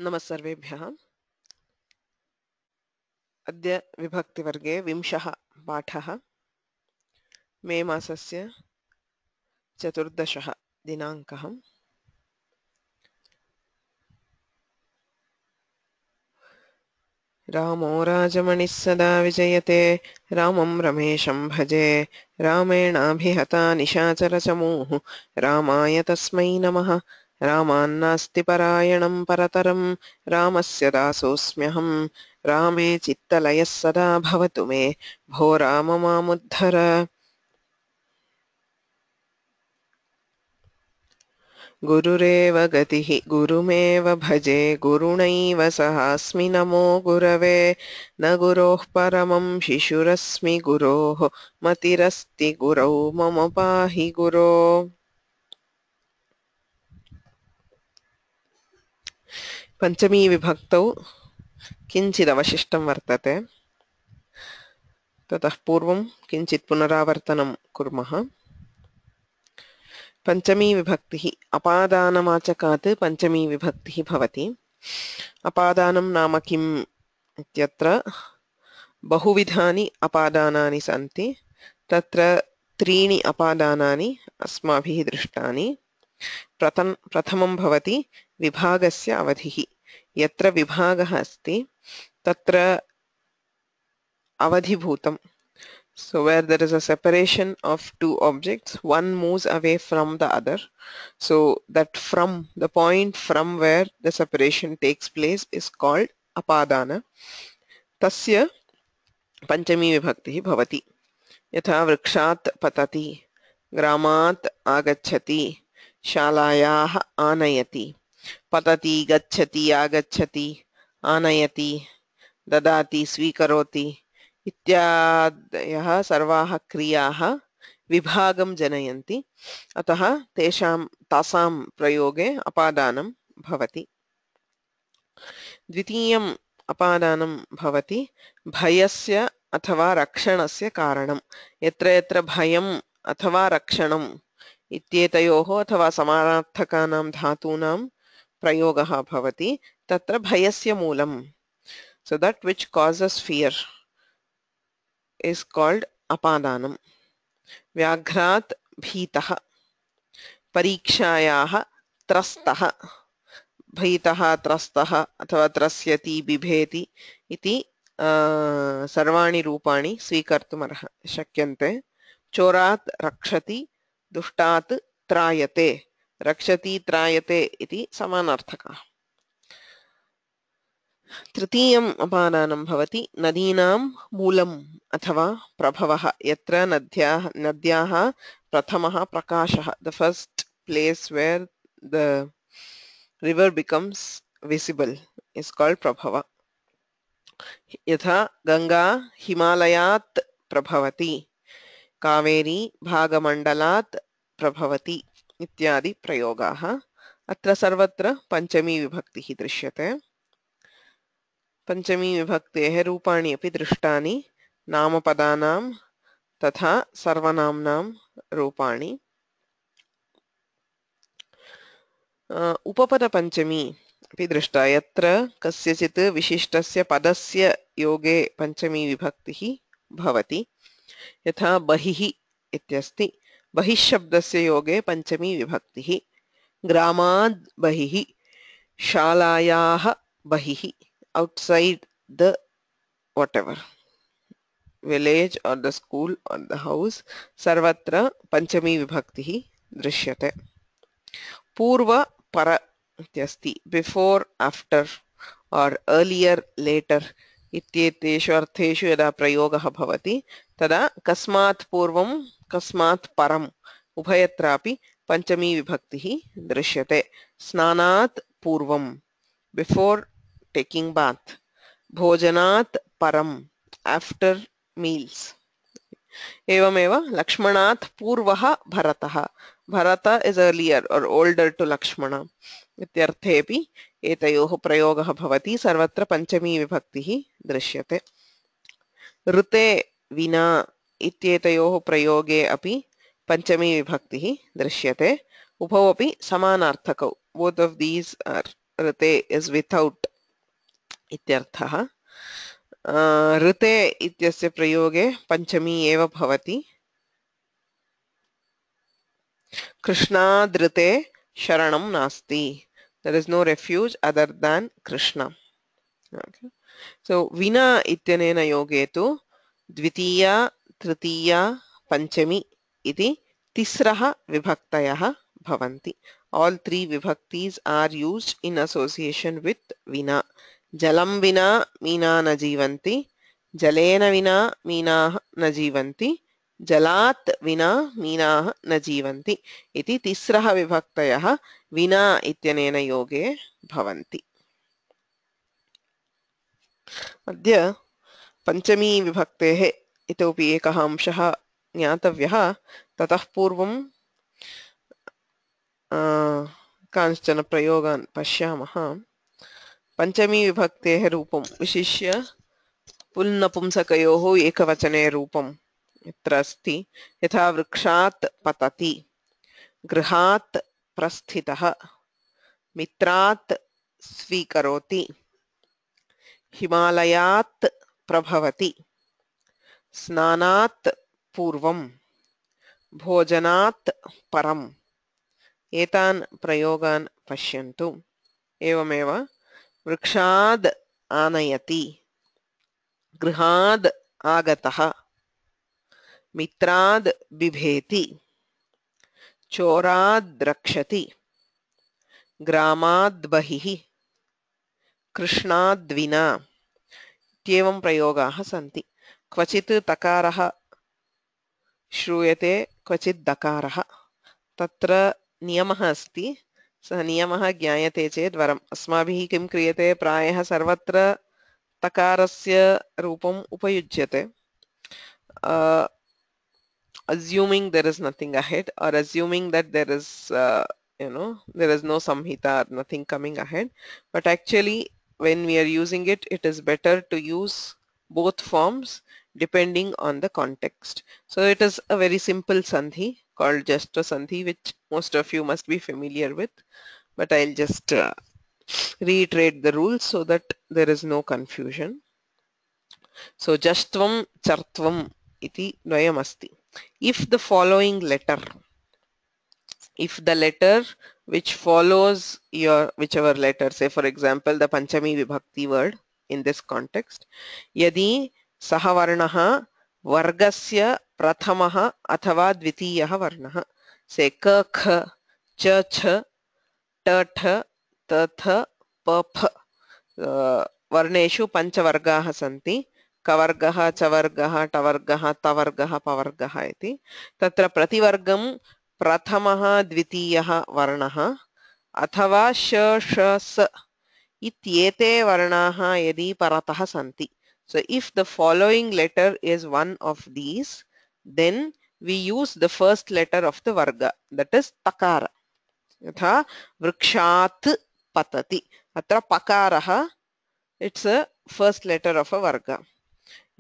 नमः सर्वेभ्यः। अद्य विभक्तिवर्गे 20 पाठः। मे मासस्य 14 दिनाङ्कः। रामो राजमणिः सदा विजयते, रामं रमेशं भजे। रामेणाभिहता निशाचरचमूः, रामाय तस्मै नमः। रामान्नास्ति परायणं परतरं, रामस्य दासोऽस्म्यहं। रामे चित्तलयः सदा भवतु मे, भो राम मामुद्धर। गुरुरेव गतिः गुरुमेव भजे, गुरुणैव सहास्मि नमो गुरवे। न गुरोः परमं शिशुरस्मि, गुरोः मतिरस्ति गुरौ मम पाहि गुरो। पञ्चमी विभक्तौ किञ्चिदवशिष्टं वर्तते, ततः पूर्वं किञ्चित् पुनरावर्तनं कुर्मः। पञ्चमी विभक्तिः अपादानवाचकात् पञ्चमी विभक्तिः भवति। अपादानं नाम किम् इत्यत्र बहुविधानि अपादानानि सन्ति। तत्र त्रीणि अपादानानि अस्माभिः दृष्टानि। प्रथमं भवति विभागस्य अवधिः। यत्र विभागः अस्ति तत्र अवधिभूतं. So where there is a separation of two objects, one moves away from the other. So that from the point from where the separation takes place is called apadana. Tasya पञ्चमी विभक्तिः भवति। यथा वृक्षात् पतति, ग्रामात् आगच्छति, शालायाः आनयति। पतति, गच्छति, आगच्छति, आनयति, ददाति, स्वीकरोति इत्यादयः सर्वाः क्रियाः विभागं जनयन्ति। अतः तासां प्रयोगे अपादानं भवति। द्वितीयम् अपादानं भवति भयस्य अथवा रक्षणस्य कारणं। यत्र यत्र भयम् अथवा रक्षणम् इत्येतयोः अथवा समानार्थकानां धातूनां प्रयोगः भवति, तत्र भयस्य मूलम्, so that which causes fear is called apadanam. व्याघ्रात् भीतः, परीक्षायाः त्रस्तः। भीतः, त्रस्तः अथवा त्रस्यति, बिभेति इति सर्वाणि रूपाणि स्वीकर्तुं शक्यन्ते। चोरात् रक्षति, दुष्टात् त्रायते। रक्षति, त्रायते इति समानार्थकाः। तृतीयम् अपादानं भवति नदीनां मूलम् अथवा प्रभवः। यत्र नद्याः प्रथमः प्रकाशः, the first place where the river becomes visible is called prabhava. यथा गंगा हिमालयात् प्रभवति, कावेरी भागमण्डलात् प्रभवति इत्यादि प्रयोगाः। अत्र सर्वत्र पञ्चमी विभक्तिः दृश्यते। पञ्चमी विभक्तेः रूपाणि अपि दृष्टानि, नामपदानां तथा सर्वनाम्नां रूपाणि। उपपदपञ्चमी अपि दृष्टा, यत्र कस्यचित् विशिष्टस्य पदस्य योगे पञ्चमी विभक्तिः भवति। यथा बहिः इत्यस्ति, बहिः शब्दस्य योगे पञ्चमी विभक्तिः। ग्रामात् बहिः, शालायाः बहिः, outside the whatever village or the school or the house, सर्वत्र पञ्चमी विभक्तिः दृश्यते। पूर्व पर इत्यस्ति, बिफोर आफ्टर और अर्लियर लेटर इत्येतेषु अर्थेषु यदा प्रयोगः भवति तदा कस्मात् पूर्वं कस्मात् परम् उभयत्रापि पञ्चमी विभक्तिः दृश्यते। स्नानात् पूर्वं, बिफोर टेकिंग बाथ। भोजनात् परं, आफ्टर मील्स। एवमेव लक्ष्मणात् पूर्वः भरतः, भरत इज अर्लियर और ओल्डर टू लक्ष्मण इत्यर्थेऽपि एतयोः प्रयोगः भवति। सर्वत्र पञ्चमी विभक्तिः दृश्यते। ऋते विना इत्येतयोः प्रयोगे अपि पञ्चमी विभक्तिः दृश्यते। उभौ अपि समानार्थकौ, both of these are ऋते is without इत्यर्थः ऋते इत्यस्य प्रयोगे पञ्चमी एव भवति कृष्णादृते शरणं नास्ति there is no refuge other than Krishna okay. So विना इत्यनेन योगे तु द्वितीया तृतीया पञ्चमी इति तिस्रः विभक्तयः भवन्ति all three vibhaktis are used in association with vina jalam vina meena na jivanti jalena vina meenah na jivanti जलात् विना मीनाः न जीवन्ति इति तिस्रः विभक्तयः विना इत्यनेन योगे भवन्ति अद्य पञ्चमी विभक्तेः इतोपि एकः अंशः ज्ञातव्यः ततः पूर्वं कांश्चन प्रयोगान् पश्यामः पञ्चमी विभक्तेः रूपं विशिष्य पुल्नपुंसकयोः एकवचने रूपं यत्र अस्ति यथा वृक्षात् पतति गृहात् प्रस्थितः मित्रात् स्वीकरोति हिमालयात् प्रभवति स्नानात् पूर्वं भोजनात् परम् एतान् प्रयोगान् पश्यन्तु एवमेव वृक्षाद् आनयति गृहाद् आगतः मित्राद् बिभेति चोराद् रक्षति ग्रामाद् बहिः कृष्णाद् विना इत्येवं प्रयोगाः सन्ति क्वचित् तकारः श्रूयते क्वचित् दकारः तत्र नियमः अस्ति सः नियमः ज्ञायते चेत् वरम् अस्माभिः किं क्रियते प्रायः सर्वत्र तकारस्य रूपम् उपयुज्यते assuming there is nothing ahead or assuming that there is there is no samhita or nothing coming ahead but actually when we are using it it is better to use both forms depending on the context so it is a very simple sandhi called jashtra sandhi which most of you must be familiar with but I'll just reiterate the rules so that there is no confusion so jashtvam chartvam iti dvayam asti if the following letter if the letter which follows your whichever letter say for example the panchami vibhakti word in this context yadi sah varnah vargasya prathamah athava dvitiyah varnah say ka kha cha cha ta tha ta tha pa pha varneshu panchavargaः सन्ति कवर्गः चवर्गः टवर्गः तवर्गः पवर्गः इति तत्र प्रतिवर्गं प्रथमः द्वितीयः वर्णः अथवा श ष स इत्येते वर्णाः यदि परतः सन्ति so if the following letter is one of these then we use the first letter of the varga that is takara यथा वृक्षात् पतति अत्र पकारः it's a first letter of a varga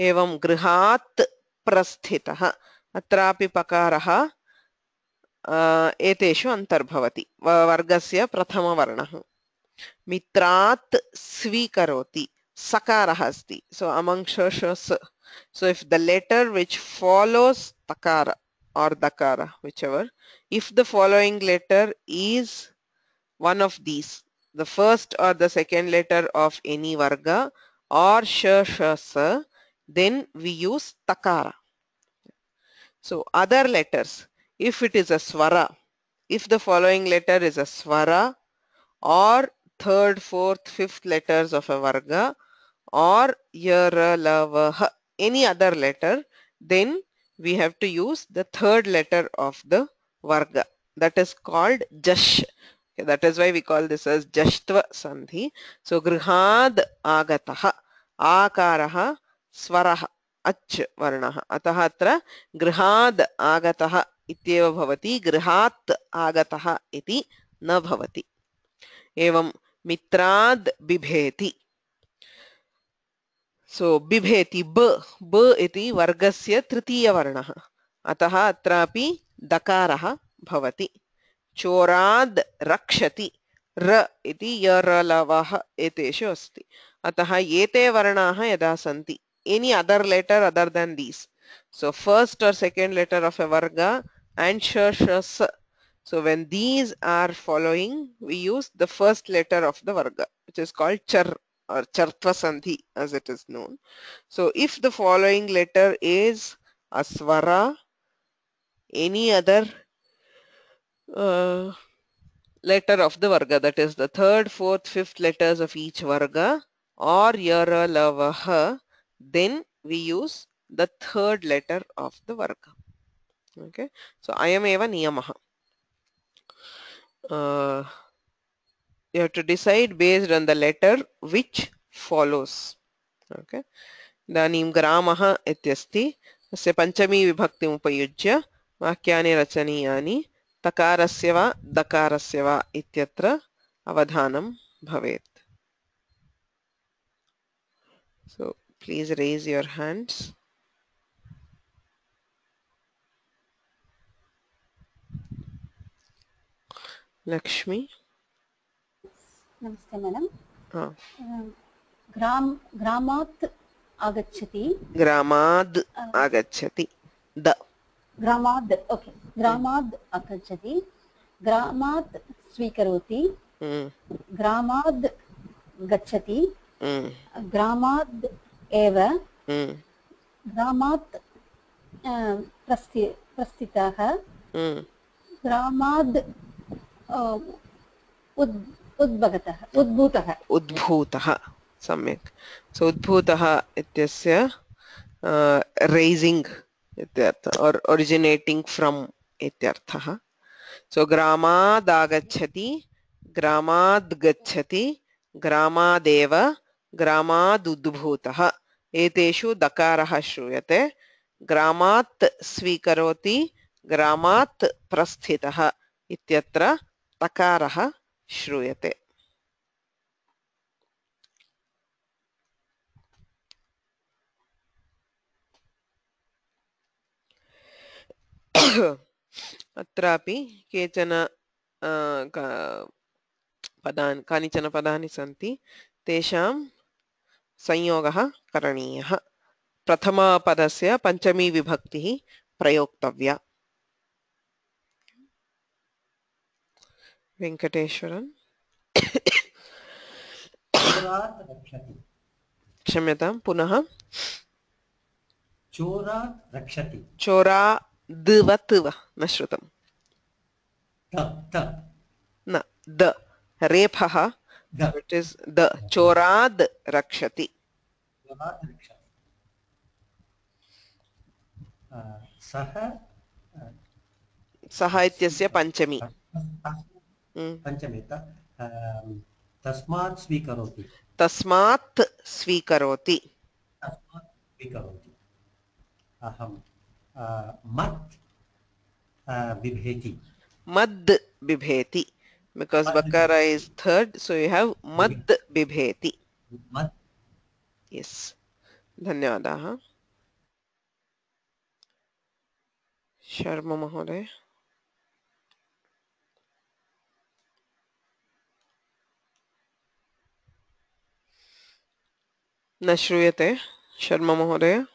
एवं गृहात् प्रस्थितः अत्रापि पकारः एतेषु अन्तर्भवति वर्गस्य प्रथमवर्णः मित्रात् स्वीकरोति सकारः अस्ति so among sh sh so if the letter which follows takara or dakara whichever if the following letter is one of these the first or the second letter of any varga or sh sh sa then we use takara so other letters if it is a swara if the following letter is a swara or third fourth fifth letters of a varga or yara lava any other letter then we have to use the third letter of the varga that is called jash okay, that is why we call this as jashtva sandhi so grihad agatah आकारः स्वरः अच् वर्णः अतः अत्र गृहाद् आगतः इत्येव भवति गृहात् आगतः इति न भवति एवं मित्राद् बिभेति सो बिभेति ब इति वर्गस्य तृतीयवर्णः अतः अत्रापि दकारः भवति चोराद् रक्षति र इति यरलवः एतेषु अस्ति अतः एते वर्णाः यदा सन्ति any other letter other than these so first or second letter of a varga and sh. So when these are following we use the first letter of the varga which is called char or chartva sandhi as it is known. So if the following letter is a swara, any other uh, letter of the varga, that is the third, fourth, fifth letters of each varga, or yara lavaha, then we use the third letter of the varga. Okay, so ayam eva niyamaha. You have to decide based on the letter which follows. Okay, इदानीं ग्रामः इत्यस्ति तस्य पञ्चमी विभक्तिम् उपयुज्य वाक्यानि रचनीयानि तकारस्य वा दकारस्य वा इत्यत्र अवधानं भवेत्. So please raise your hands. Lakshmi. नमस्ते मैडम Ah. ग्रामात् आगच्छति ग्रामाद् आगच्छति द ग्रामाद् ओके ग्रामाद् आगच्छति ग्रामात् स्वीकरोति ग्रामाद् गच्छति ग्रामाद् एव ग्रामात् प्रस्थितः ग्रामाद् उद्भूतः सम्यक् सो उद्भूतः इत्यस्य raising इत्यर्थः or originating from इत्यर्थः सो ग्रामाद् आगच्छति ग्रामाद् गच्छति ग्रामादेव ग्रामाद् उद्भूतः एतेषु दकारः श्रूयते ग्रामात् स्वीकरोति ग्रामात् प्रस्थितः इत्यत्र तकारः श्रूयते. अत्रापि केचन कानिचन पदानि सन्ति तेषां संयोगः करणीयः. प्रथमपदस्य पञ्चमी विभक्तिः प्रयोक्तव्या. वेङ्कटेश्वरन् क्षम्यतां पुनः चोरात् रक्षति चोराद्वत् न श्रुतम् न द रेफः इट् इस् द चोराद् रक्षति सः इत्यस्य पञ्चमी तस्मात् स्वीकरोति तस्मात् स्वीकरोति अहं मत् बिभेति मद् बिभेति because bakara is third so you have mad bibheti. Yes, धन्यवादाः. शर्मा महोदय. न श्रूयते शर्मा महोदय.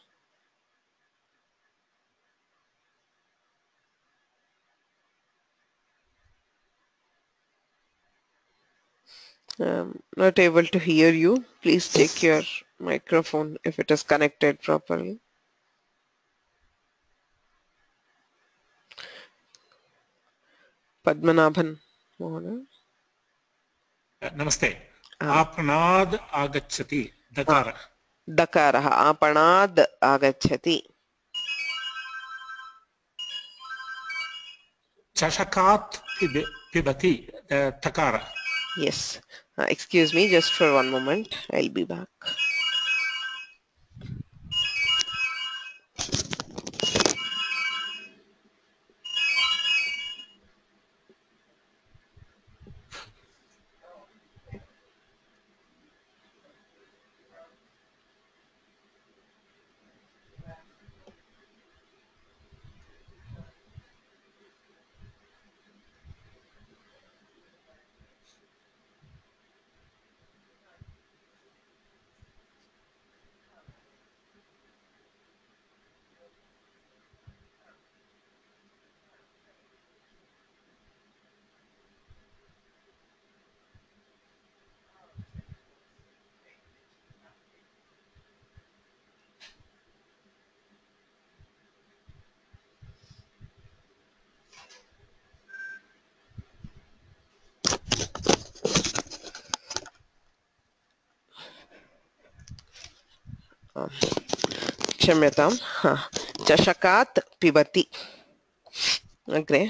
Not able to hear you. Please check your microphone if it is connected properly. Padmanabhan Mohoday. नमस्ते. आपणाद् आगच्छति दकारः. दकारः आपणाद् आगच्छति. चषकात् पिबति तकारः. Yes. Excuse me just for one moment. I'll be back. क्षम्यतां चषकात् पिबति अग्रे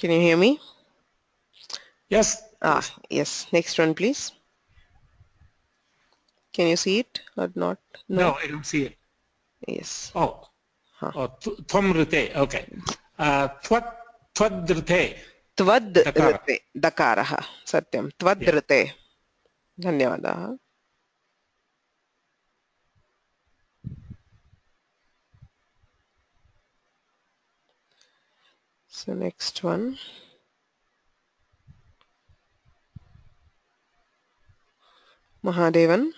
Can you hear me? Yes. Yes. Next one, please. Can you see it or not? No, I don't see it. Yes. Oh. Tvam rite. Okay. Tvad rite. Tvad rite. Dakarah. Satyam. Tvad rite. धन्यवादाः. So next one. Mahadevan.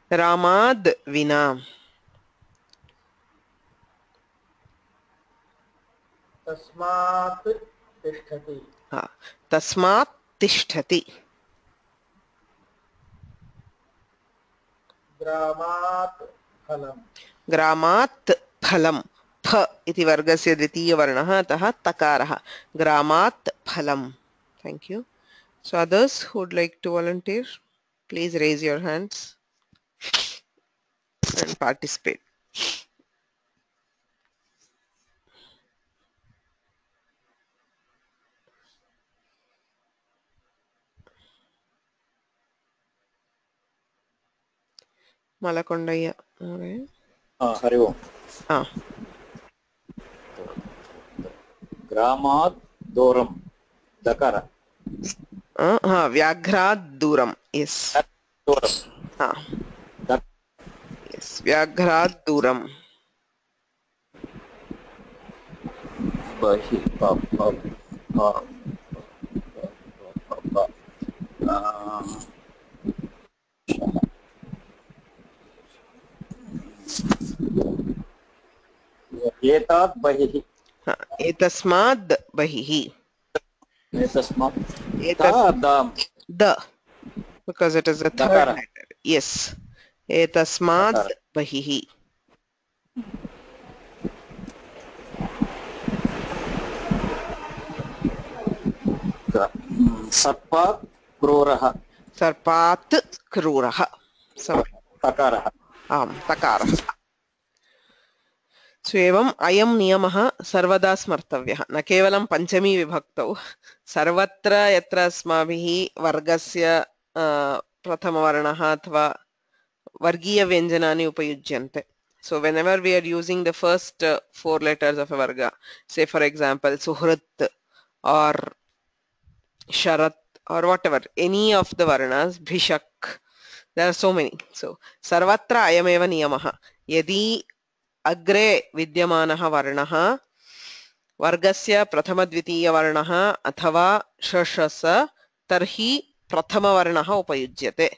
Ramad vina. तस्मात् तिष्ठति. तस्मात् तिष्ठति. ग्रामात् फलम्. ग्रामात् फलम्. फ इति वर्गस्य द्वितीयवर्णः अतः तकारः. ग्रामात् फलम्. Thank you. So others who would like to volunteer, please raise your hands and participate. Malakondaya. Hari ओम्. ग्रामात् दूरं दकार. व्याघ्रात् दूरं. Yes. दूरं. Yes. व्याघ्रात् दूरं. बहिः एतात् बहिः. एतस्माद् बहिः. एतस्मात् the because it is a third letter. Yes. एतस्माद् बहिः. सर्पात् क्रूरः. सर्पात् क्रूरः. तकारः. आम् तकारः. So एवम् अयं नियमः सर्वदा स्मर्तव्यः. न केवलं पञ्चमी विभक्तौ सर्वत्र यत्र अस्माभिः वर्गस्य प्रथमवर्णः अथवा वर्गीयव्यञ्जनानि उपयुज्यन्ते. So whenever we are using the first 4 letters of a varga, say for example Suhrit or Sharat or whatever, any of the varnas, Bhishak, there are so many. So sarvatra ayameva niyamah. Yadi अग्रे विद्यमानः वर्णः वर्गस्य प्रथमद्वितीयवर्णः अथवा षषस तर्हि प्रथमवर्णः उपयुज्यते.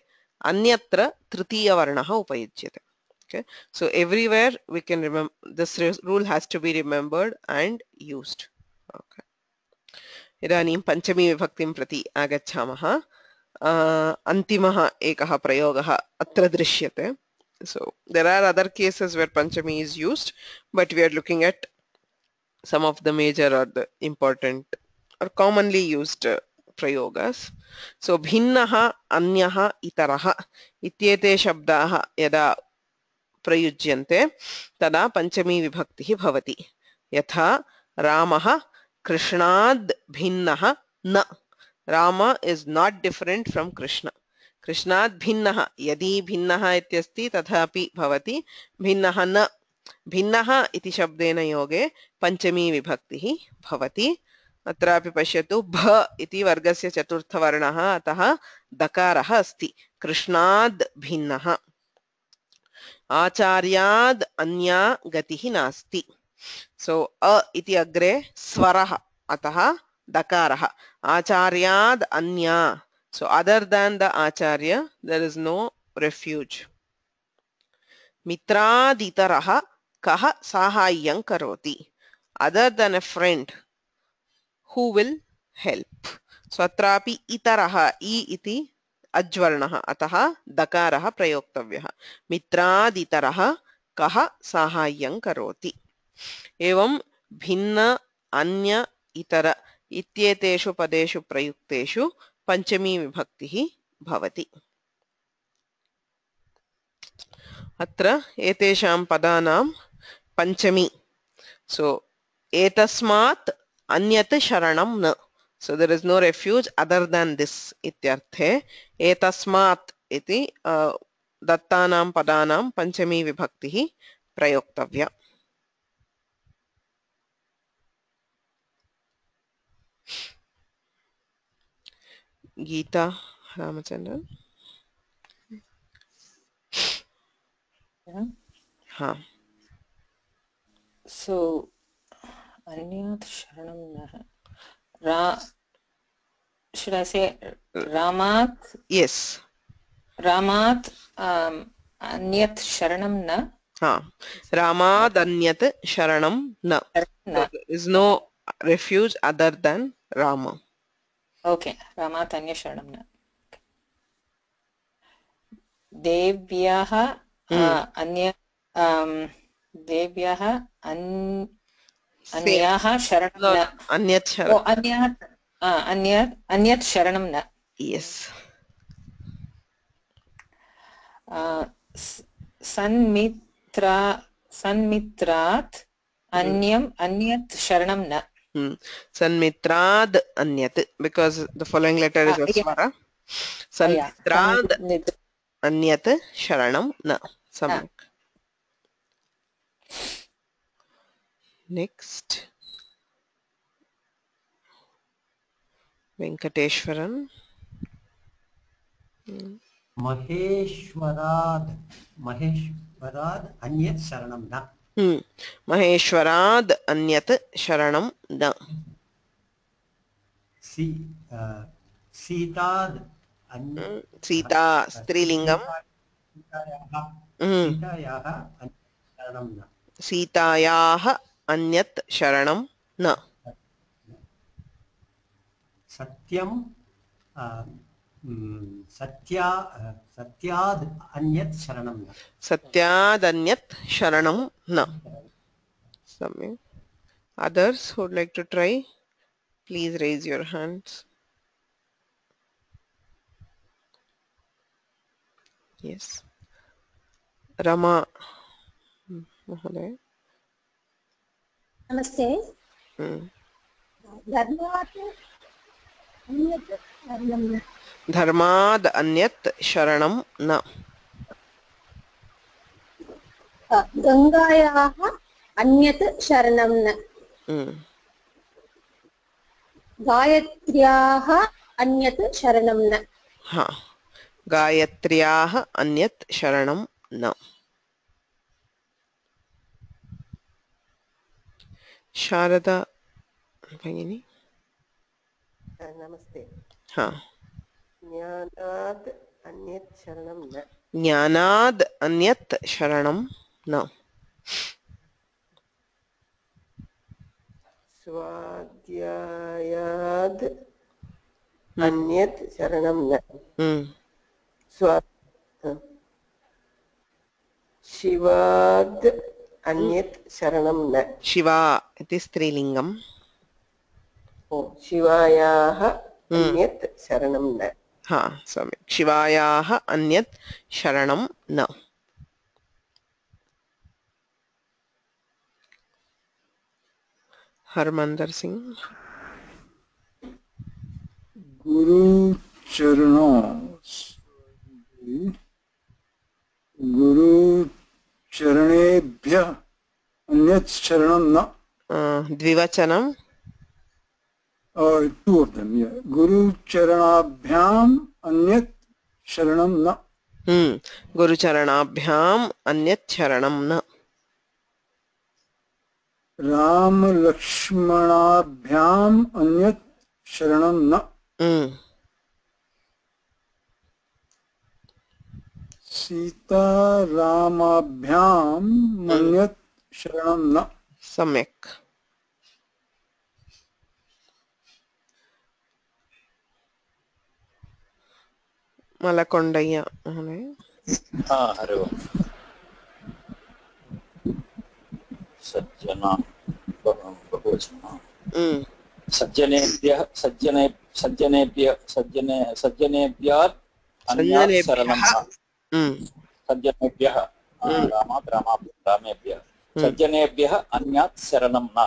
अन्यत्र तृतीयवर्णः उपयुज्यते. Okay, so everywhere we can remember this rule has to be remembered and used. Okay, इदानीं पञ्चमी विभक्तिं प्रति आगच्छामः. अन्तिमः एकः प्रयोगः अत्र दृश्यते. So there are other cases where Panchami is used, but we are looking at some of the major or the important or commonly used prayogas. So bhinnaha, anyaha, itaraha ityete shabdaha yada prayujyante tada Panchami vibhaktihi bhavati. Yatha Ramaha Krishnad bhinnaha na. Rama is not different from Krishna. कृष्णात् भिन्नः यदि भिन्नः इत्यस्ति तथापि भवति. भिन्नः न. भिन्नः इति शब्देन योगे पञ्चमी विभक्तिः भवति. अत्रापि पश्यतु भ इति वर्गस्य चतुर्थवर्णः अतः दकारः अस्ति. कृष्णाद् भिन्नः. आचार्याद् अन्या गतिः नास्ति. सो अ इति अग्रे स्वरः अतः दकारः. आचार्याद् अन्या. So other than the acharya, there is no refuge. Mitraditaraha kaha sahayyam karoti. Other than a friend, who will help? So atrapi itaraha, I iti ajvarnaha, ataha dakaraha prayoktavyah. Mitraditaraha kaha sahayyam karoti. Evam भिन्न अन्य इतर इत्येतेषु पदेषु प्रयुक्तेषु पञ्चमी विभक्तिः भवति। अत्र एतेषां पदानां पञ्चमी सो एतस्मात् अन्यत् शरणं न so there is no refuge other than this इत्यर्थे एतस्मात् इति दत्तानां पदानां पञ्चमी विभक्तिः प्रयोक्तव्या। गीता रामचंद्रन हाँ so अन्यत् शरणं न should I say Ramat? Yes. Ramat Anyat Sharanam na. Ramad Anyat Sharanam na. There is no refuge other than Rama. Okay. Ramat Anyat Sharanam na. Devyaha Anya Devyaha Anyaha Sharanam na. Anyat Sharanam. Oh, Anyat Sharanam na. Yes. Sanmitrat Anyat Sharanam na. Sanmitrad Anyat, because the following letter is a swara. Sanmitrad Anyat Sharanam na. Samyak. Next. Venkateshwaran. Maheshwarad Anyat Sharanam na. Maheshwarad Anyat Sharanam na. Sitad Sita Strilingam. Sitayaha Anyat Sharanam na. Satyam Satyad Anyat Sharanam na. Satyad Anyat Sharanam na. Others who would like to try, please raise your hands. Yes. Rama. Namaste. Dharmad Anyat Sharanam na. Gangayaha Anyat Sharanam na. Gayatriyaha Anyat Sharanam na. Gayatriyaha Anyat Sharanam na. Sharada Bhagini. Namaste. Jnanad Anyat Sharanam na. Jnanad Anyat Sharanam na. Swadhyayad Anyat Sharanam na. Shivad Anyat Sharanam na. Shiva iti strilingam. Shivayaha Anyat Sharanam na. Samyak. Shivayaha Anyat Sharanam na. Harmandir Singh. Guru Charanebhya Anyat Sharanam na. Dvivachanam. Two of them, yeah. Guru Charanabhyam Anyat Sharanam na. Guru Charanabhyam Anyat Sharanam na. Ram Lakshmanabhyam Anyat Sharanam na. Sita Ramabhyam Anyat Sharanam na. Samyak. Malakondaya. हरे ओम सज्जना बहुवचनं सज्जनेभ्यः अन्यात् शरणं न सज्जनेभ्यः रामेभ्यः सज्जनेभ्यः अन्यात् शरणं न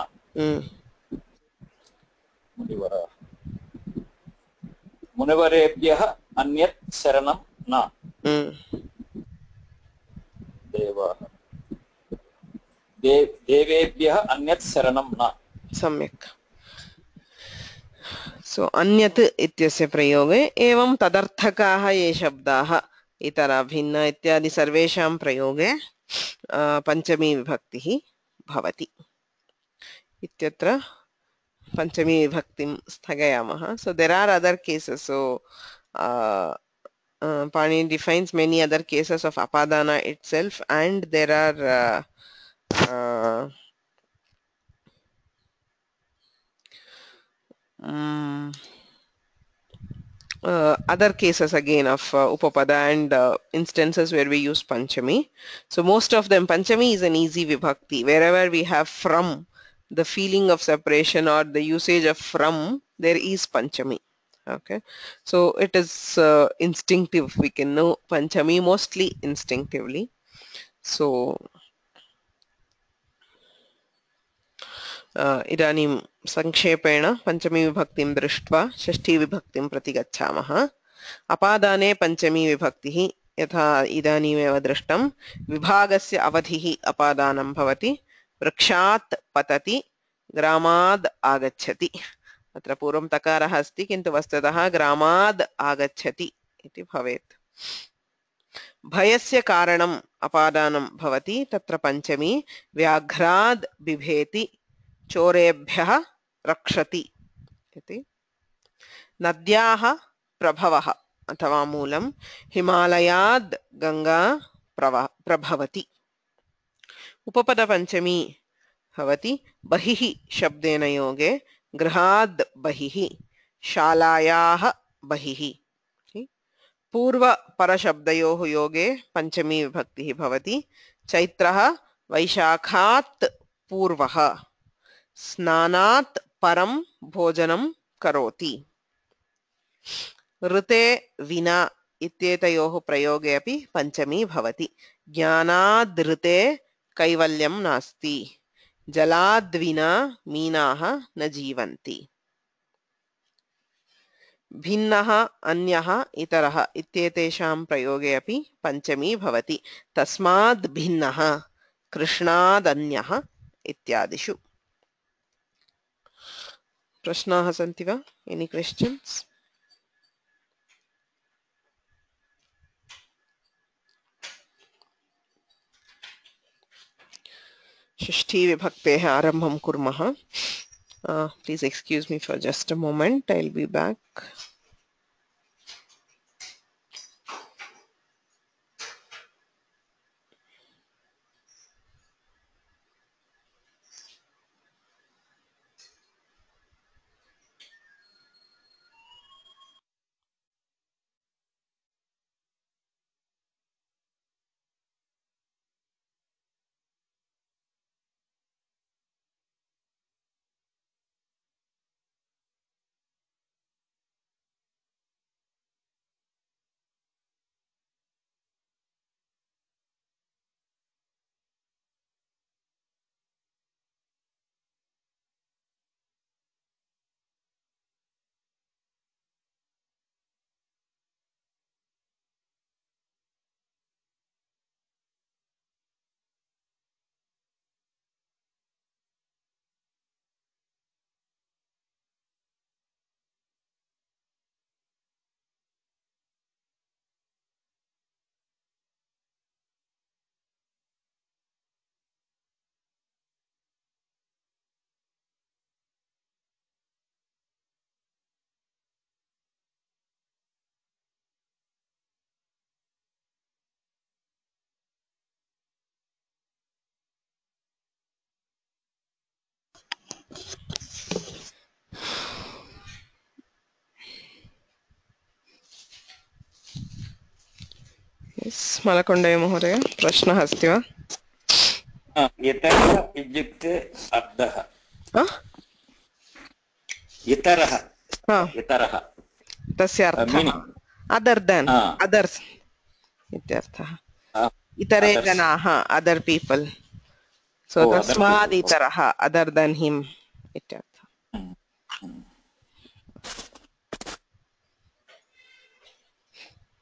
मुनिवरेभ्यः अन्यत् शरणं न देवेभ्यः अन्यत् शरणं न सम्यक् सो अन्यत् इत्यस्य प्रयोगे एवं तदर्थकाः ये शब्दाः इतर भिन्न इत्यादि सर्वेषां प्रयोगे पंचमी विभक्तिः भवति इत्यत्र पंचमी विभक्तिं स्थगयामः so there are other cases so Pani defines many other cases of apadana itself and there are other cases again of upapada and instances where we use panchami. So most of them panchami is an easy vibhakti. Wherever we have from, the feeling of separation or the usage of from, there is panchami. Okay, so it is instinctive. We can know panchami mostly instinctively. So इदानीं संक्षेपेण पंचमी विभक्तिं दृष्ट्वा षष्ठी विभक्तिं प्रति गच्छामः अपादाने पंचमी विभक्तिः यथा इदानीमेव दृष्टं विभागस्य अवधिः अपादानं भवति वृक्षात् पतति ग्रामाद् आगच्छति अत्र पूर्वं तकारः अस्ति किन्तु वस्तुतः ग्रामाद् आगच्छति इति भवेत् भयस्य कारणम् अपादानं भवति तत्र पंचमी व्याघ्राद् बिभेति चोरेभ्यः रक्षति इति नद्याः प्रभवः अथवा मूलं हिमालयाद् गंगा प्रभवति उपपद पंचमी भवति बहिः शब्देन योगे गृहाद् बहिः शालायाः बहिः पूर्व परशब्दयोः योगे पंचमी विभक्तिः भवति चैत्रः वैशाखात् पूर्वः स्नानात् परं भोजनं करोति ऋते विना इत्येतयोः प्रयोगे अपि पंचमी भवति ज्ञानाद् ऋते कैवल्यं नास्ति जलाद् विना मीनाः न जीवन्ति भिन्नः अन्यः इतरः इत्येतेषां प्रयोगे अपि पंचमी भवति तस्माद् भिन्नः कृष्णाद् अन्यः इत्यादिषु प्रश्नाः सन्ति वा एनी क्वेश्चन्स् षष्ठी विभक्तेः आरम्भं कुर्मः please excuse me for just a moment I will be back Malkonde महोदय प्रश्नः अस्ति वा यतः इत्युक्ते अर्थः इतरः इतरः तस्य अर्थः meaning other than others इत्यर्थः इतरे others. जनाः other people so Oh, other तस्माद् people. इतरः other than him इत्यर्थः.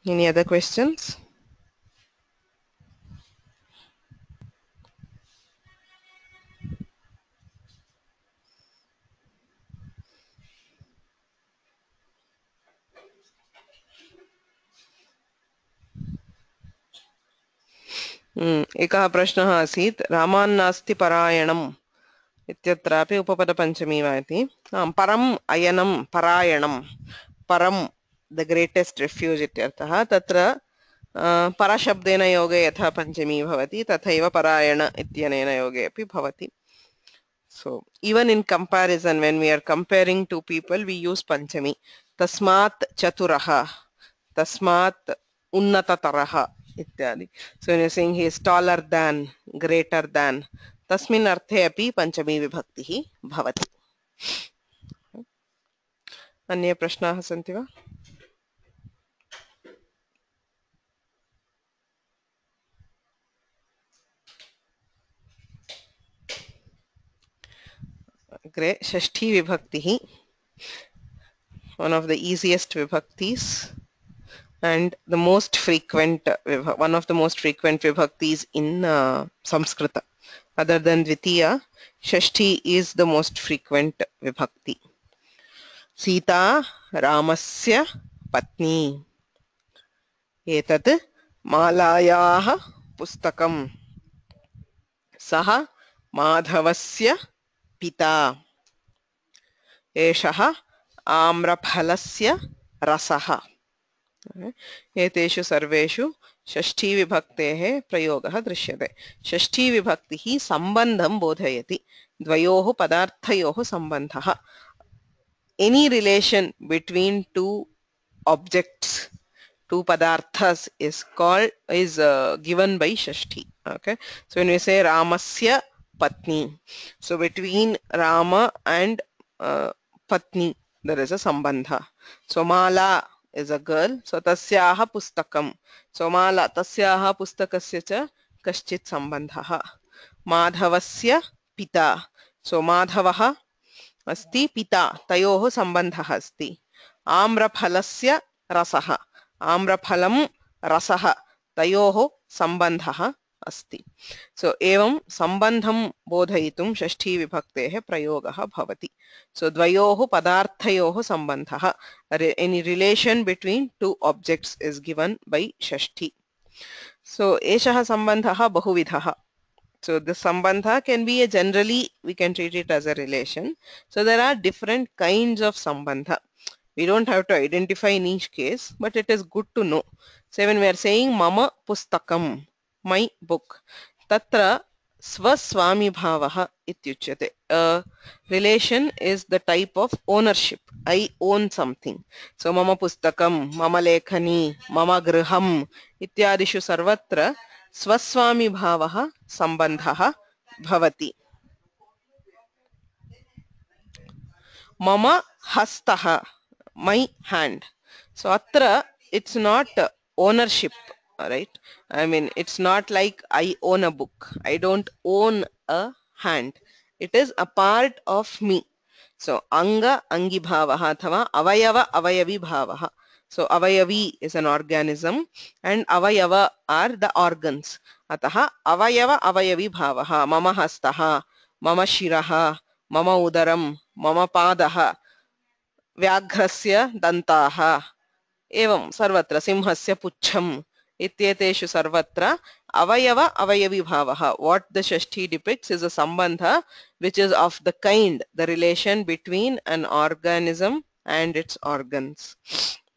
Any other questions? एकः प्रश्नः आसीत् रामान्नास्ति परायणम् इत्यत्रापि उपपदपञ्चमी वा इति. परम् अयनं परायणं परं द ग्रेटेस्ट् रिफ्यूज् इत्यर्थः. तत्र परशब्देन योगे यथा पञ्चमी भवति तथैव परायण इत्यनेन योगे अपि भवति. So even in comparison, when we are comparing two people, we use panchami. Tasmat chaturah, tasmat unnatatarah ityadi. So when you're saying he is taller than, greater than, tasmin arthe api panchami vibhaktihi bhavati. Anye prashnaः सन्ति वा? अग्रे षष्ठी vibhaktihi, one of the easiest vibhaktis and the most frequent one of the most frequent vibhaktis in Sanskrit. Other than Dvitiya, Shashti is the most frequent vibhakti. Sita Ramasya Patni. Etat Malayah Pustakam. Saha Madhavasya Pita. Eshaha Amraphalasya Rasaha. एतेषु सर्वेषु षष्ठी विभक्तेः प्रयोगः दृश्यते. षष्ठी विभक्तिः सम्बन्धं बोधयति. द्वयोः पदार्थयोः सम्बन्धः. Any relation between two objects, two padarthas is given by षष्ठी. Okay, so when we say Ramasya Patni, so between Rama and Patni there is a sambandha. So Mala is a girl, so tasyaha pustakam, so mala tasyaha pustakasya cha kaschit sambandhah. Madhavasya pita, so madhavah asti pita, tayoh sambandhah asti. Amraphalasya rasaha, amraphalam rasaha, tayoh sambandhah asti. So evam sambandham bodhayitum षष्ठी विभक्तेः प्रयोगः भवति. So dvayoh padarthayoh sambandhah, any relation between two objects is given by षष्ठी. So eshah sambandhah bahuvidhah. So the sambandha can be generally we can treat it as a relation. So there are different kinds of sambandha. We don't have to identify in each case, but it is good to know. So when we are saying mama pustakam, my book, tatra swaswami bhavah ityuchyate. Relation is the type of ownership. I own something. So mama pustakam, mama lekhani, mama griham ityadishu sarvatra swaswami bhavah sambandhah bhavati. Mama hastah, my hand. So atra it's not ownership, right? I mean it's not like I own a book. I don't own a hand. It is a part of me. So anga angi bhavah athava avayava avayavi bhavah. So avayavi is an organism and avayava are the organs. Ataha avayava avayavi bhavah. Mama hastah, mama shiraha, mama udaram, mama padaha, vyagrasya dantaha. एवं सर्वत्र सिंहस्य पुच्छम् इत्येतेषु सर्वत्र अवयव अवयवी भावः. What the षष्ठी depicts is a sambandha which is of the kind, the relation between an organism and its organs.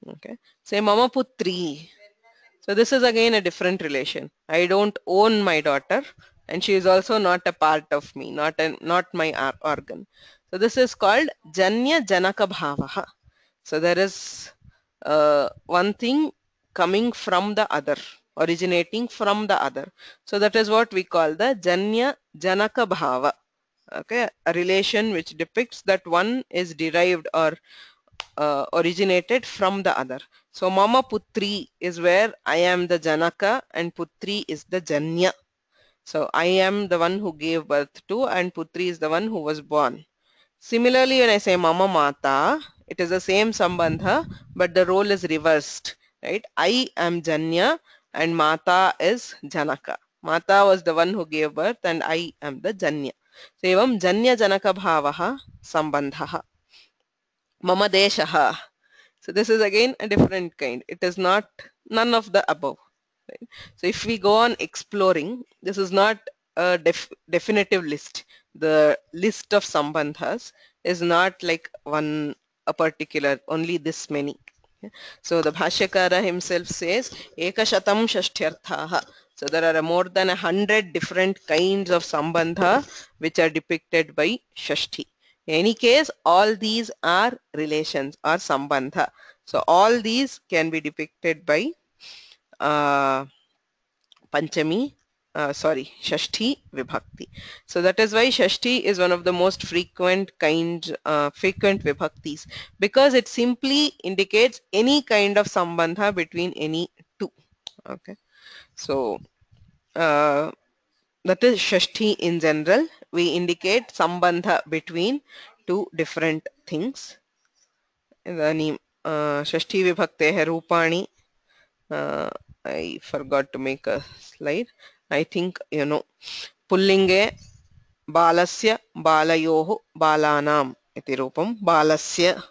Okay, say mama putri. So this is again a different relation. I don't own my daughter and she is also not a part of me, not my organ. So this is called janya janaka bhavah. So there is one thing coming from the other, originating from the other. So that is what we call the janya janaka bhava. okay, a relation which depicts that one is derived or originated from the other. So mama putri is where I am the Janaka and Putri is the Janya. So I am the one who gave birth to and Putri is the one who was born. Similarly, when I say mama mata, it is the same sambandha, but the role is reversed, right? I am Janya and mata is Janaka. Mata was the one who gave birth and I am the Janya. So evam Janya Janaka bhavaha sambandhaha. Mama deshaha. So this is again a different kind. It is not none of the above. Right? So if we go on exploring, this is not a definitive list. The list of sambandhas is not like a particular, only this many. So the Bhashyakara himself says, Ekashatam Shashtyarthaha. So there are more than 100 different kinds of sambandha which are depicted by Shashti. In any case, all these are relations or sambandha. So all these can be depicted by Panchami, Shashti Vibhakti. So that is why Shashti is one of the most frequent Vibhaktis, because it simply indicates any kind of sambandha between any two. Okay. So that is Shashti in general. We indicate sambandha between two different things. Idani Shashti Vibhakteha Rupani. I forgot to make a slide. I think you know. Pullinge balasya balayoho balanam iti rupam. Balasya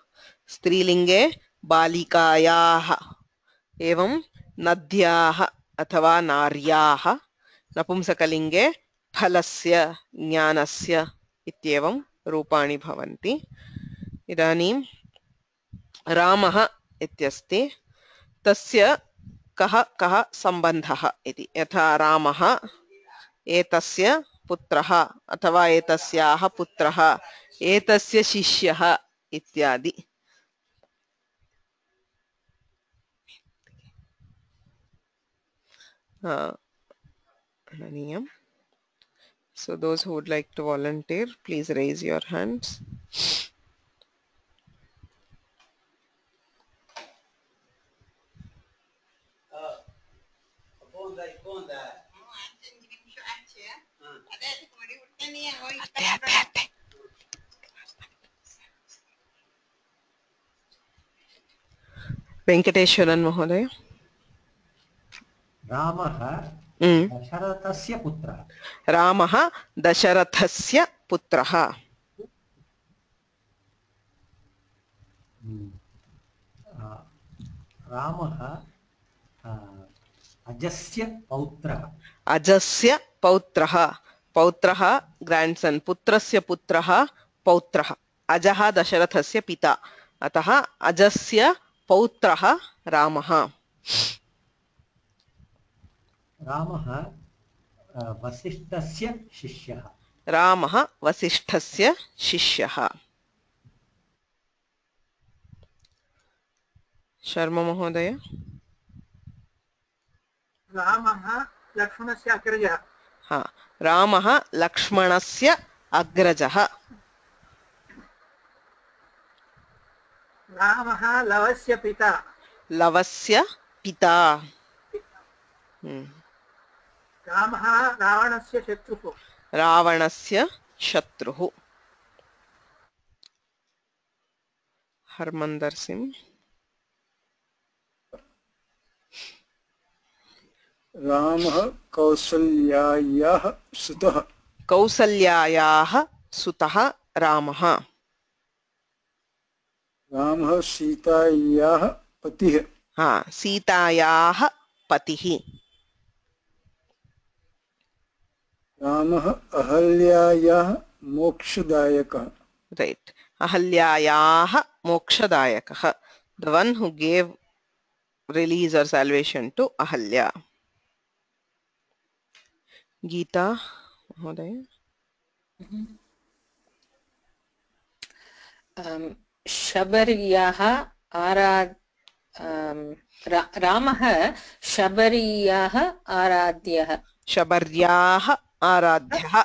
strilinge balikayaha evam nadyaha अथवा नार्याः नपुंसकलिंगे फलस्य ज्ञानस्य इत्येवं रूपाणि भवन्ति. इदानीं रामः इत्यस्ति, तस्य कः सम्बन्धः इति. यथा रामः एतस्य पुत्रः अथवा एतस्याः पुत्रः, एतस्य शिष्यः इत्यादि. So those who would like to volunteer, please raise your hands. Venkateshwaran Mahodaya. रामः दशरथस्य पुत्रः. रामः दशरथस्य पुत्रः. रामः अजस्य पौत्रः. अजस्य पौत्रः. पौत्रः ग्रांडसन, पुत्रस्य पुत्रः पौत्रः. अजः दशरथस्य पिता, अतः अजस्य पौत्रः रामः. रामः वसिष्ठस्य शिष्यः. रामः वसिष्ठस्य शिष्यः. शर्मा महोदय. रामः लक्ष्मणस्य अग्रजः. हाँ, रामः लक्ष्मणस्य अग्रजः. रामः लवस्य पिता. लवस्य पिता. रामः रावणस्य शत्रुः. रावणस्य शत्रुः. हरमंदर सिंह. रामः कौसल्यायाः सुतः. कौसल्यायाः सुतः रामः. रामः सीतायाः पतिः. हाँ, सीतायाः पतिः. रामः अहल्यायाः मोक्षदायकः. Right. अहल्यायाः मोक्षदायकः. The one who gave release or salvation to Ahalya. Geeta Mahodaya. शबर्याः रामः शबर्याः आराध्यः. शबर्याः आराध्यः.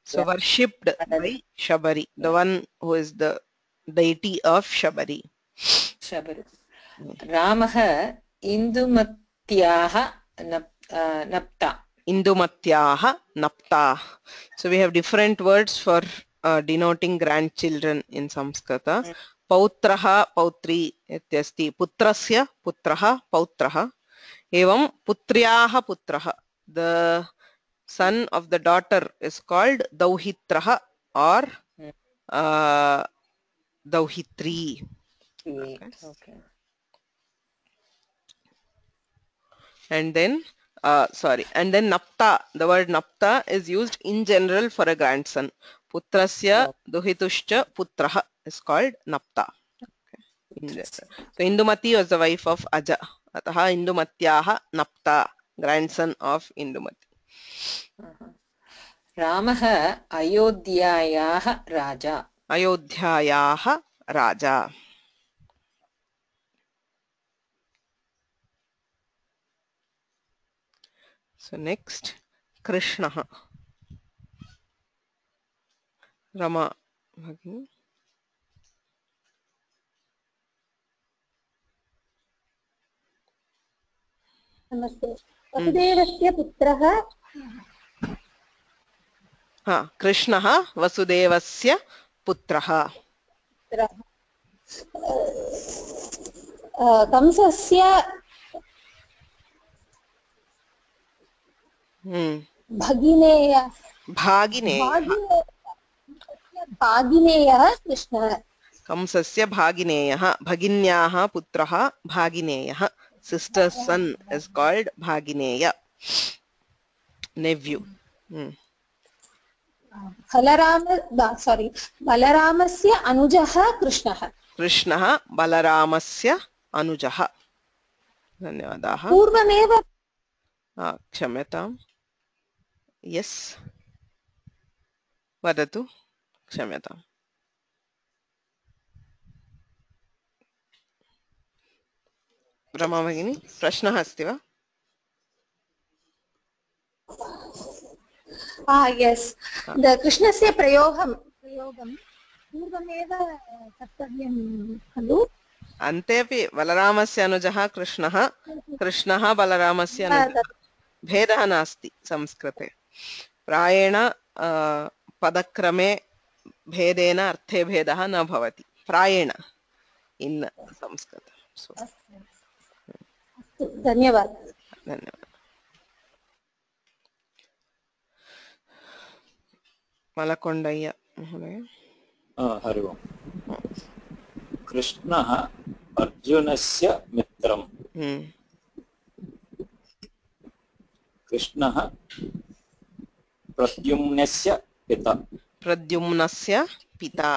So worshipped by Shabari, the one who is the deity of Shabari. शबरि रामः इन्दुमत्याः नप्ता Indumatyaha Napta. So we have different words for denoting grandchildren in Samskrita. Pautraha Pautri ityasti. Putrasya Putraha Pautraha. Evam Putryaha Putraha. The son of the daughter is called Dauhitraha or Dauhitri. Okay. And then and then Napta, the word Napta is used in general for a grandson. Putrasya Duhituscha Putraha is called Napta. Okay. So Indumati was the wife of Aja. Ataha Indumatyaha Napta, grandson of Indumati. रामः अयोध्यायाः राजा Ayodhyayaha Raja. So next, Krishna. Rama. नमस्ते वसुदेवस्य पुत्रः Krishnah Vasudevasya Putraha. कंसस्य भगिनेय भागिनेयः कृष्णः Kamsasya Bhagineyaha. Bhaginyaha Putraha Bhagineyaha. Sister's son is called Bhagineya. Nephew. बलरामस्य अनुजः कृष्णः Krishnah Balaramasya Anujaha. धन्यवादाः. पूर्वमेव क्षम्यताम्. Yes. वदतु. क्षम्यताम्. रमा भगिनी, प्रश्नः अस्ति वा? यस् कृष्णस्य प्रयोगं पूर्वमेव कर्तव्यं खलु अन्ते अपि बलरामस्य अनुजः कृष्णः, कृष्णः बलरामस्य अनुजः. भेदः नास्ति संस्कृते. प्रायेण पदक्रमे भेदेन अर्थे भेदः न भवति. प्रायेण in संस्कृत. धन्यवादः. धन्यवादः. मलकोण्डय्य महोदय. हरि ओम्. कृष्णः अर्जुनस्य मित्रम्. कृष्णः प्रद्युम्नस्य पिता. प्रद्युम्नस्य पिता.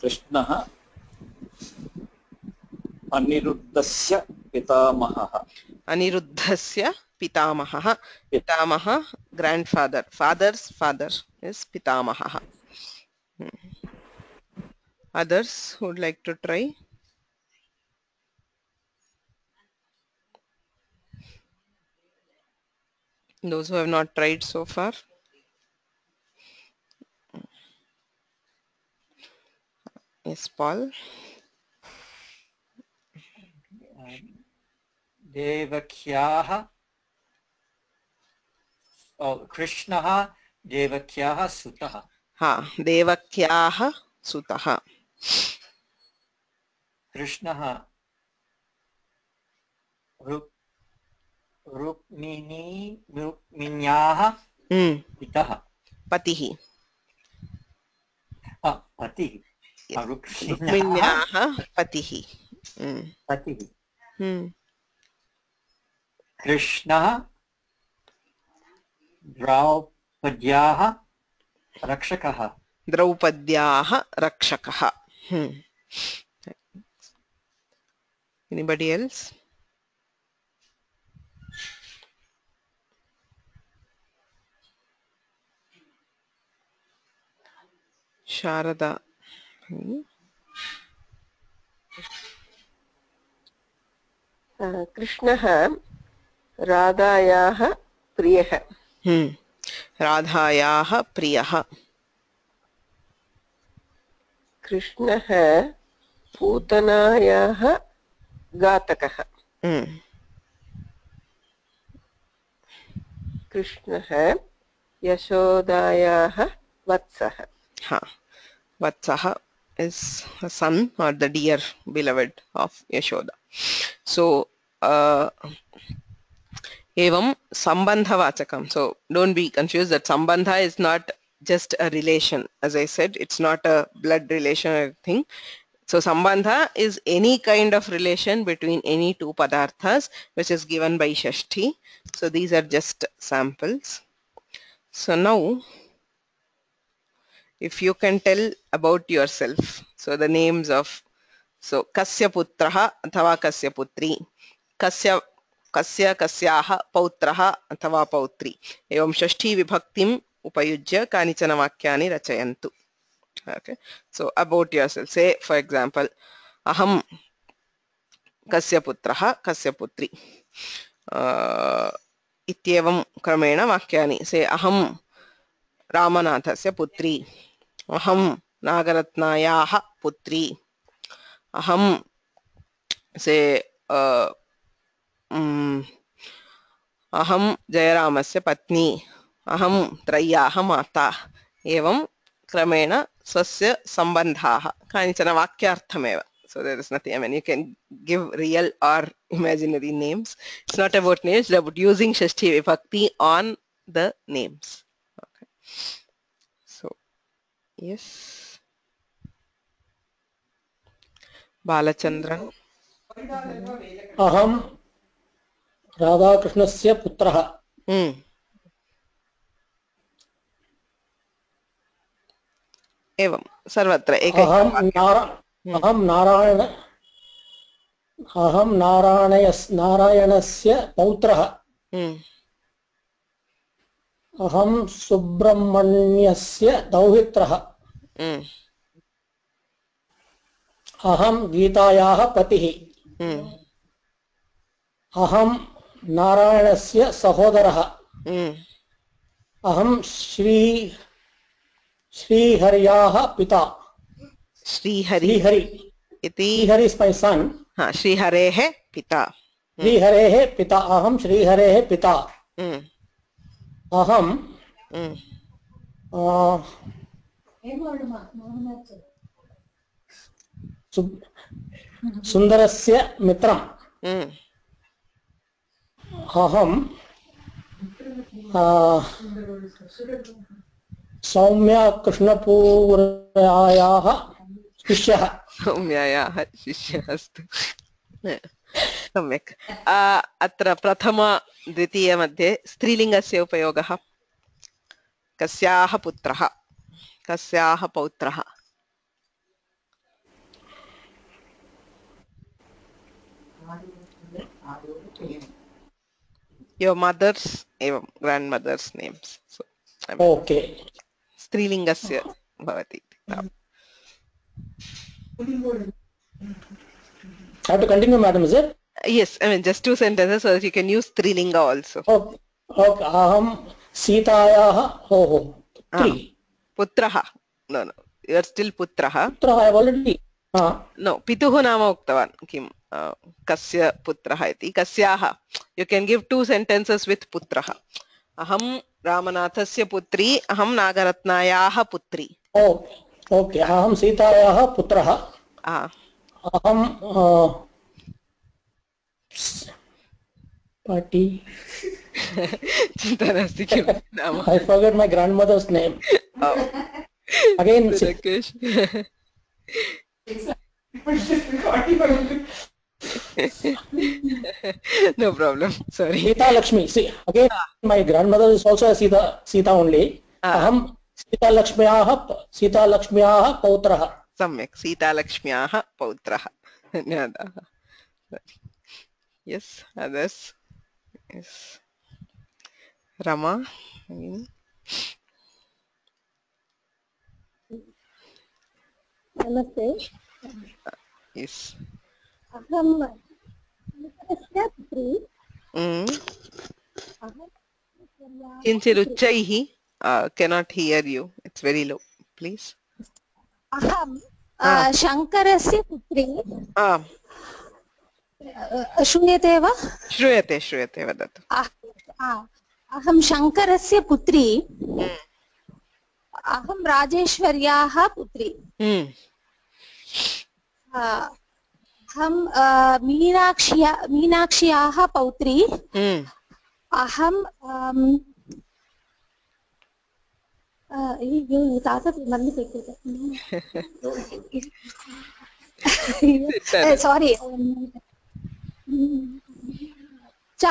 कृष्णः अनिरुद्धस्य पितामहः. अनिरुद्धस्य पितामहः. पितामहः grandfather. Father's father is pitamahah. Others who would like to try? Those who have not tried so far? Yes, Paul. देवक्याः कृष्णः देवक्याः सुतः. देवक्याः सुतः. कृष्णः रुक्मिण्याः पितः. पतिः. पतिः. रुक्मिण्याः पतिः. पतिः. कृष्णः द्रौपद्याः रक्षकः. द्रौपद्याः रक्षकः. Anybody else? Sharada. कृष्णः राधायाः प्रियः. राधायाः प्रियः कृष्णः पूतनायाः घातकः कृष्णः यशोदायाः वत्सः Vatsaha is a son or the dear beloved of Yashoda. So evam sambandhavachakam. So don't be confused that sambandha is not just a relation. As I said, it's not a blood relation or thing. So sambandha is any kind of relation between any two padarthas which is given by Shashti. So these are just samples. So now if you can tell about yourself, so the names of, so kasya putraha athava kasya putri, kasya kasyaha pautraha athava pautri, evam shashti vibhaktim upayujya kanichana vakyani rachayantu. Okay, so about yourself, say for example, aham kasya putraha kasya putri, ityevam kramena vakyani, say aham Ramanathasya putri, aham Nagaratnayaha putri, aham say aham Jayaramasya patni, aham Trayaha mata. Evam kramena swasya sambandhaha kanichana vakyarthameva. So there is nothing, I mean you can give real or imaginary names. It's not about names, it's about using Shashti Vibhakti on the names. Okay. So yes, Balachandran. अहं राधाकृष्णस्य पुत्रः एवं सर्वत्र अहं नारायणस्य पौत्रः अहं सुब्रह्मण्यस्य दौहित्रः अहं गीतायाः पतिः अहं नारायणस्य सहोदरः अहं श्रीहर्याः पिता श्रीहरि is my son. श्रीहरेः पिता अहं श्रीहरेः पिता अहं सुन्दरस्य मित्रम् अहं सौम्या कृष्णपूर्यायाः शिष्यः अस्तु सम्यक् अत्र प्रथम द्वितीय मध्ये स्त्रीलिङ्गस्य उपयोगः कस्याः पुत्रः कस्याः पौत्रः your mother's evam grandmother's names. So okay, स्त्रीलिङ्गस्य भवति. I have to continue, madam, is it? Yes, I mean just two sentences so that you can use strilinga also. Okay. Aham Sitayaha putri. Putraha. No. You are still putraha. Putraha I have already. No, pituhu nama uktavan. Kim kasya putraha iti. Kasyaha. You can give two sentences with putraha. Aham Ramanathasya putri. Aham Nagaratnayaha putri. Okay. Aham Sitayaha putraha. Aham Pati. I forgot my grandmother's name. Again. No problem. Sorry. Sita Lakshmi. See, again, my grandmother is also a Sita only. Aham Sita Lakshmyaha Pautraha. Samyak. Sita Lakshmyaha Pautraha. Dhanyawadaha. Yes, others. Yes. Rama. Namaste. Yes. Aham putri. Kinchir uccaihi. cannot hear you. It's very low. Please. अहं Ah. शङ्करस्य पुत्री Ah. श्रूयते वा? श्रूयते वदतु. अहं शङ्करस्य पुत्री, अहं राजेश्वर्याः पुत्री, अहं मीनाक्ष्याः पौत्री, अहं सारी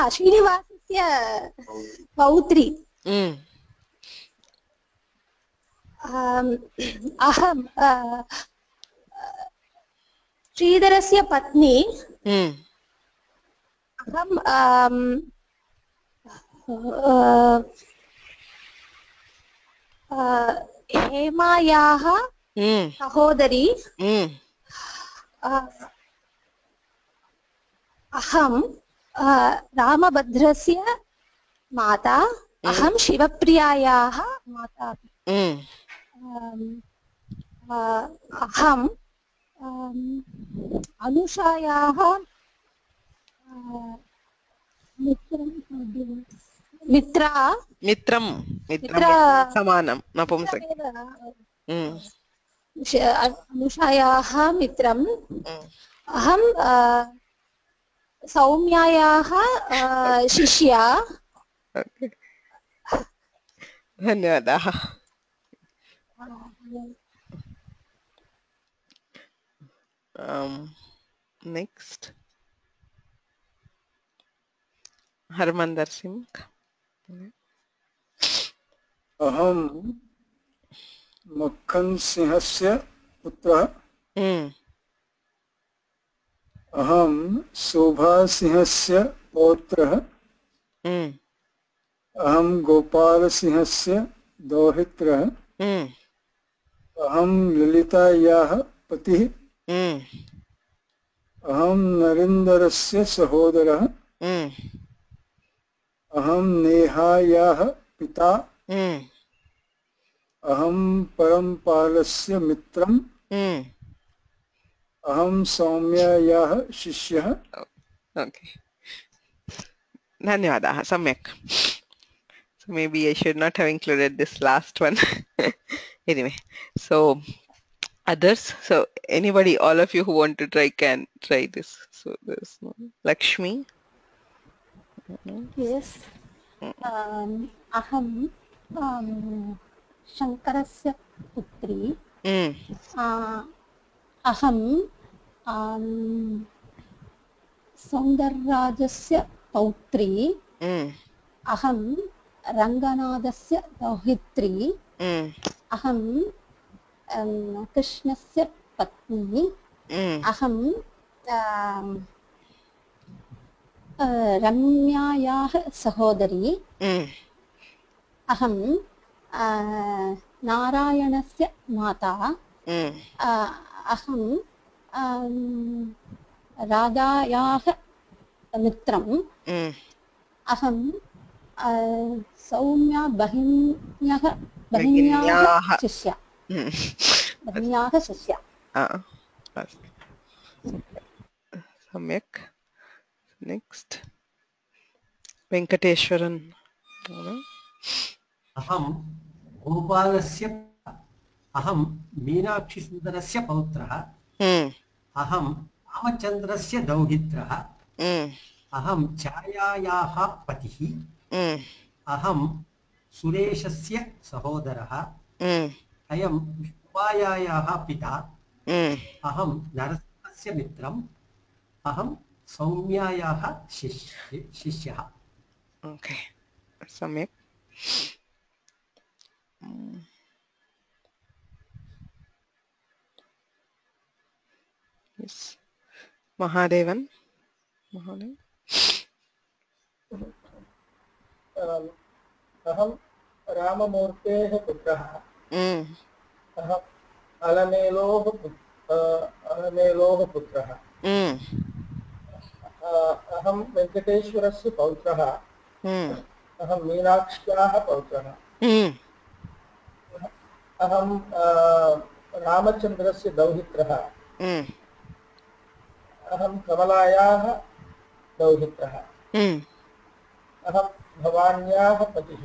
श्रीनिवासस्य पौत्री, अहं श्रीधरस्य पत्नी, अहं हेमायाः सहोदरी, अहं रामभद्रस्य माता, अहं शिवप्रियायाः माता, अहं अनुषायाः मित्रं समानं नपुंसक. अनुषायाः मित्रम्, अहं सौम्यायाः शिष्या. धन्यवादाः. नेक्स्ट हरमंदर सिंह. अहं मक्खन सिंहस्य पुत्रः. अहं शोभा सिंहस्य पौत्रः. अहं गोपाल सिंहस्य दौहित्रः. अहं ललितायाः पतिः. अहं नरेन्द्रस्य सहोदरः. अहं नेहायाः पिता. अहं परमपालस्य मित्रम्. अहं सौम्यायाः शिष्यः. ओके, धन्यवादाः. सम्यक्. So maybe I should not have included this last one. Anyway, so others, so anybody, all of you who want to try can try this. So there's no Lakshmi. Yes. अहं शङ्करस्य पुत्री. अहं सौन्दरराजस्य पौत्री. अहं रङ्गनाथस्य दौहित्री. अहं कृष्णस्य पत्नी. अहं रम्यायाः सहोदरी. अहं नारायणस्य माता. अहं राधायाः मित्रम्. अहं सौम्या बहिन्याः शिष्या. सम्यक्. नेक्स्ट वेंकटेश्वरन्. अहं गोपालस्य, अहं मीनाक्षीसुन्दरस्य पौत्रः. अहं रामचन्द्रस्य दौहित्रः. अहं छायायाः पतिः. अहं सुरेशस्य सहोदरः. अयं शोभायाः पिता. अहं नरसिंहस्य मित्रम्. अहं सौम्यायाः शिष्यः. ओके, सम्यक्. Yes. महादेवन. महोदय. अहं राममूर्तेः पुत्रः. अहम् अलमेलोः पुत्रः. अहं वेङ्कटेश्वरस्य पौत्रः. अहं मीनाक्ष्याः पौत्रः. अहं रामचन्द्रस्य दौहित्रः अहं कमलायाः दौहित्रः अहं भवान्याः पतिः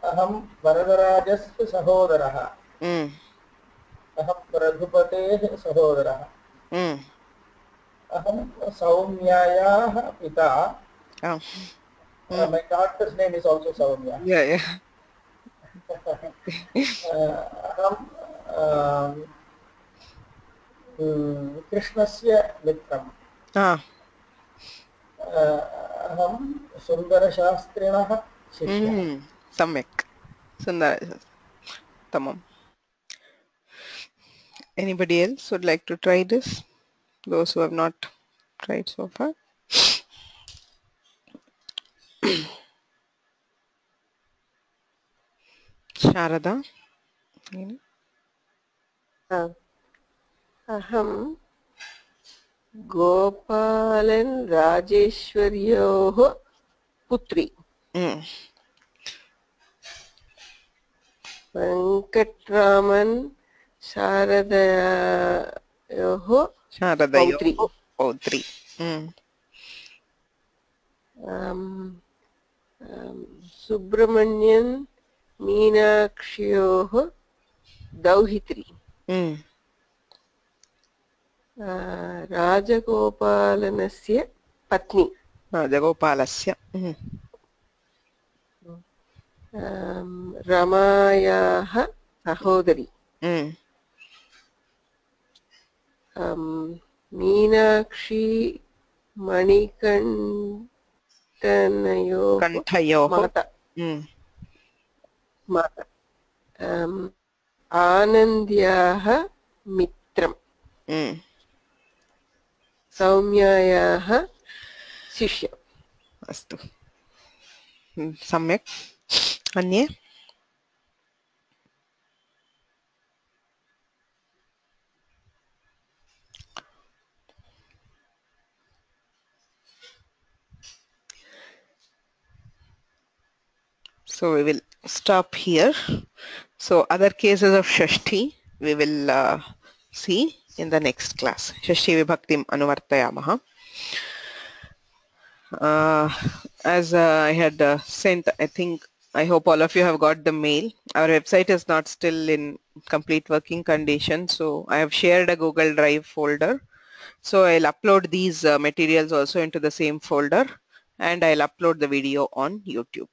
अहं वरदराजस्य सहोदरः अहं रघुपतेः सहोदरः अहं सौम्यायाः पिता my daughter's name is also Soumya. Yeah. अहं कृष्णस्य मित्रम् अहं सुन्दरशास्त्रिणः शिष्यः सम्यक् सुन्दरशास्त्री Anybody else would like to try this? Those who have not tried so far. Sharada. अहं गोपालन् राजेश्वर्योः पुत्री वेङ्कटरामन् शारदयोः पौत्री सुब्रह्मण्यन् मीनाक्षियोः दौहित्री राजगोपालनस्य पत्नी राजगोपालस्य रमायाः सहोदरी मीनाक्षी मणिकण्ठनयोः माता आनन्द्याः मित्रम् सौम्यायाः शिष्य अस्तु सम्यक् अन्ये So we will stop here. So other cases of Shashti we will see in the next class. Shashti Vibhaktim Anuvartayamaha. As I had sent, I hope all of you have got the mail. Our website is not still in complete working condition, so I have shared a Google Drive folder. So I'll upload these materials also into the same folder, and I'll upload the video on YouTube.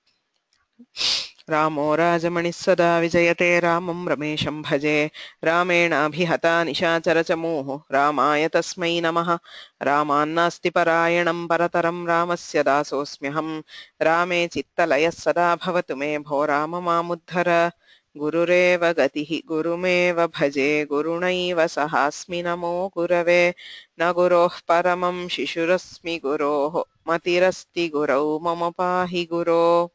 Ramo Rajamani Sada Vijayate Ramam Ramesham Bhaje Ramena Abhihata Nishachara Chamuhu Ramaya Tasmai Namaha Ramannasti Parayanam Parataram Ramasya Dasosmyaham Rame Chittalaya Sada Bhavatu Me Bho Ramamamuddhara Gurureva Gatihi Gurumeva Bhaje Gurunaiva Sahasmi Namo Gurave Naguroh Paramam Shishurasmi Guroh Matirasti Gurau Mama Pahi Guro